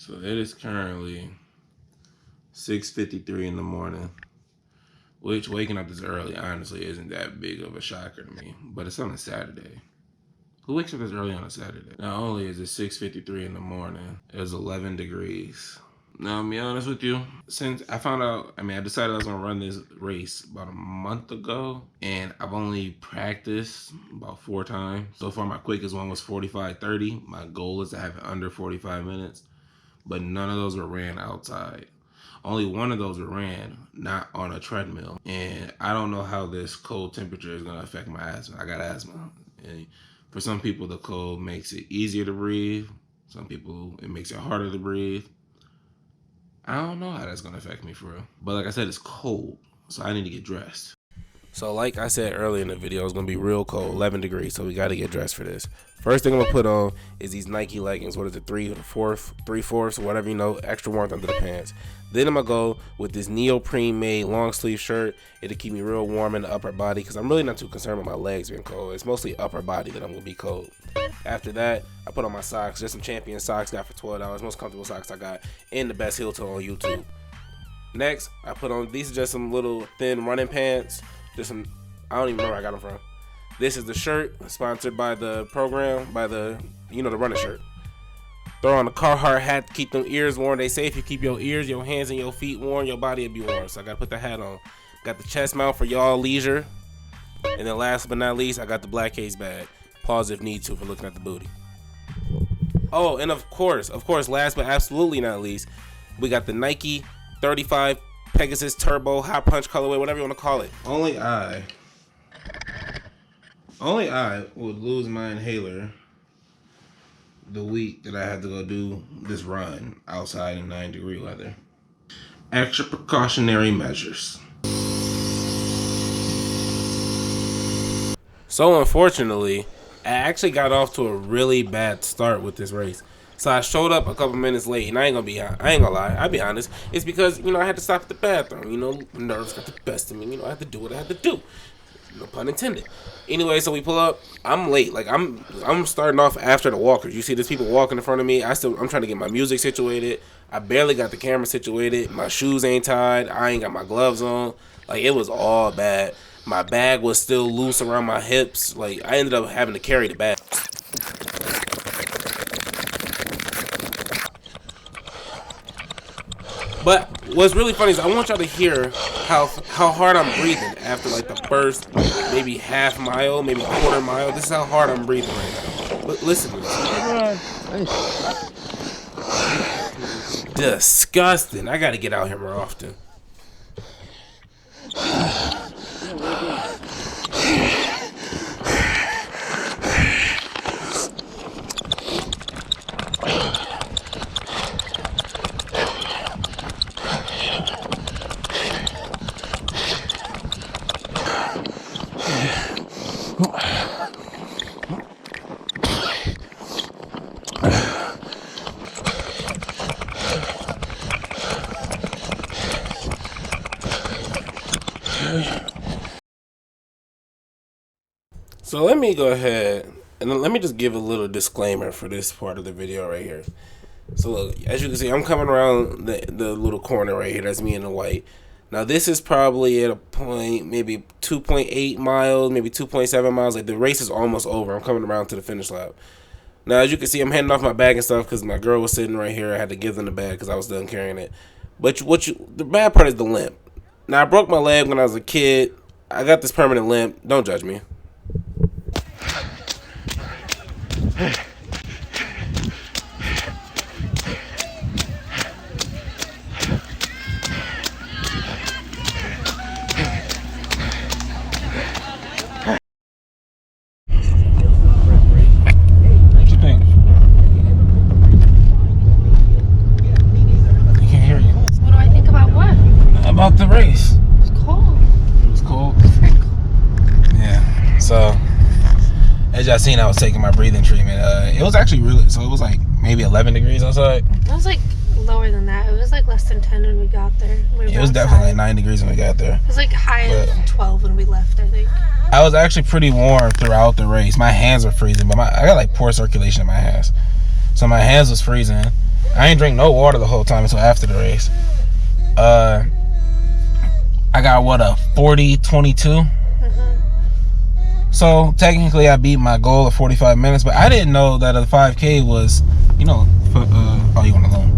So it is currently 6:53 in the morning, which waking up this early honestly isn't that big of a shocker to me, but it's on a Saturday. Who wakes up this early on a Saturday? Not only is it 6:53 in the morning, it's 11 degrees. Now, I'll be honest with you, since I found out, I decided I was gonna run this race about a month ago, and I've only practiced about 4 times. So far, my quickest one was 45:30. My goal is to have it under 45 minutes, but none of those were ran outside. Only one of those were ran not on a treadmill, and I don't know how this cold temperature is gonna affect my asthma. I got asthma, and for some people, the cold makes it easier to breathe. Some people, it makes it harder to breathe. I don't know how that's gonna affect me for real. But like I said, it's cold, so I need to get dressed. So like I said earlier in the video, it's gonna be real cold, 11 degrees, so we gotta get dressed for this. First thing I'm gonna put on is these Nike leggings. What is it, 3/4, whatever, extra warmth under the pants. Then I'm gonna go with this neoprene made long sleeve shirt. It'll keep me real warm in the upper body because I'm really not too concerned with my legs being cold. It's mostly upper body that I'm gonna be cold. After that, I put on my socks. Just some Champion socks, got for $12. Most comfortable socks I got, and the best heel toe on YouTube. Next, I put on, these are just some little thin running pants. Just some, I don't even know where I got them from. This is the shirt sponsored by the program, by the running shirt. Throw on the Carhartt hat to keep them ears warm. They say if you keep your ears, your hands, and your feet warm, your body will be warm. So I gotta put the hat on. Got the chest mount for y'all leisure. And then last but not least, I got the black case bag. Pause if need to for looking at the booty. Oh, and of course, last but absolutely not least, we got the Nike 35 Pegasus Turbo Hot Punch colorway, whatever you want to call it. Only I would lose my inhaler the week that I had to go do this run outside in 9-degree weather. Extra precautionary measures. So unfortunately, I actually got off to a really bad start with this race. So I showed up a couple minutes late, and I ain't gonna lie, I'll be honest. It's because, I had to stop at the bathroom, nerves got the best of me, I had to do what I had to do. No pun intended. Anyway, so we pull up. I'm late. Like I'm starting off after the walkers. You see there's people walking in front of me. I'm trying to get my music situated. I barely got the camera situated. My shoes ain't tied. I ain't got my gloves on. Like, it was all bad. My bag was still loose around my hips. Like, I ended up having to carry the bag. But what's really funny is I want y'all to hear how hard I'm breathing after like the first maybe half mile, maybe quarter mile. This is how hard I'm breathing right now. Listen to this. Disgusting. I gotta get out here more often. So let me go ahead and let me just give a little disclaimer for this part of the video right here. So look, as you can see, I'm coming around the little corner right here. That's me in the white. Now this is probably at a point, maybe 2.8 miles, maybe 2.7 miles. Like, the race is almost over. I'm coming around to the finish lap. Now, as you can see, I'm handing off my bag and stuff because my girl was sitting right here. I had to give them the bag because I was done carrying it. But the bad part is the limp. Now, I broke my leg when I was a kid. I got this permanent limp. Don't judge me. About the race. It was cold. It was cold? Yeah. So, as y'all seen, I was taking my breathing treatment. It was actually it was like maybe 11 degrees outside. It was like lower than that. It was like less than 10 when we got there. It was definitely like 9 degrees when we got there. It was like high of 12 when we left, I think. I was actually pretty warm throughout the race. My hands were freezing, but I got like poor circulation in my hands. So my hands was freezing. I ain't drink no water the whole time until after the race. I got what, a 40:22. So technically, I beat my goal of 45 minutes, but I didn't know that a 5K was, you know, oh, you want to loan?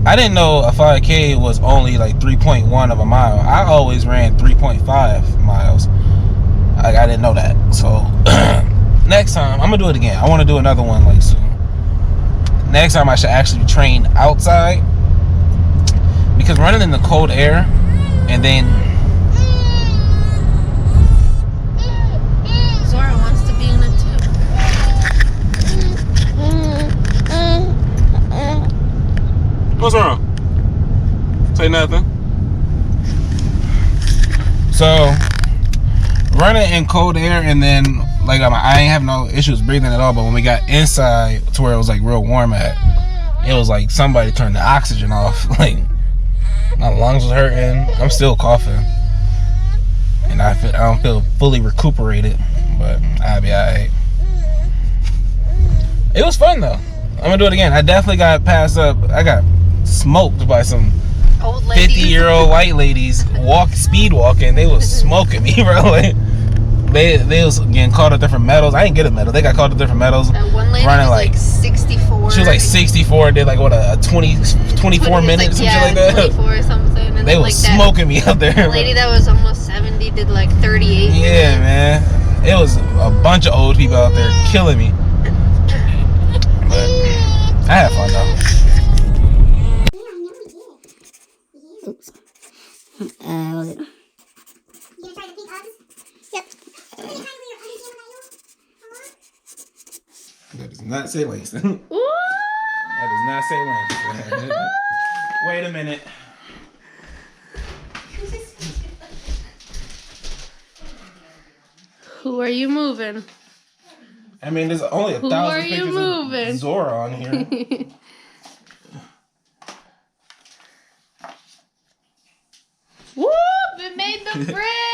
I didn't know a 5K was only like 3.1 of a mile. I always ran 3.5 miles. I didn't know that. So next time, I'm gonna do it again. I want to do another one like soon. Next time, I should actually train outside, because running in the cold air and then Zora wants to be in it too. What's wrong? Say nothing. So, running in cold air and then, like, I ain't have no issues breathing at all, but when we got inside to where it was, like, real warm at, it was like somebody turned the oxygen off. Like, my lungs was hurting. I'm still coughing. And I don't feel fully recuperated, but I'll be alright. It was fun, though. I'm gonna do it again. I definitely got passed up. I got smoked by some Old ladies. 50-year-old white ladies speed walking. They was smoking me, bro. Like, they was getting called at different medals. I didn't get a medal. They got called at different medals. One lady running was like 64. She was like 64. Did like what, a 24 minutes, some shit like that. 24 or something. And they then, was like, smoking me out there. The lady that was almost 70 did like 38. Yeah, man. It was a bunch of old people out there killing me. But I had fun though. Oops. Was it? You gonna try the pink Uggs? Yep. That does not say Langston. That does not say Langston. Wait a minute. Who are you moving? I mean, there's only 1,000 are you pictures moving? of Zora on here. Whoop! It made the fridge!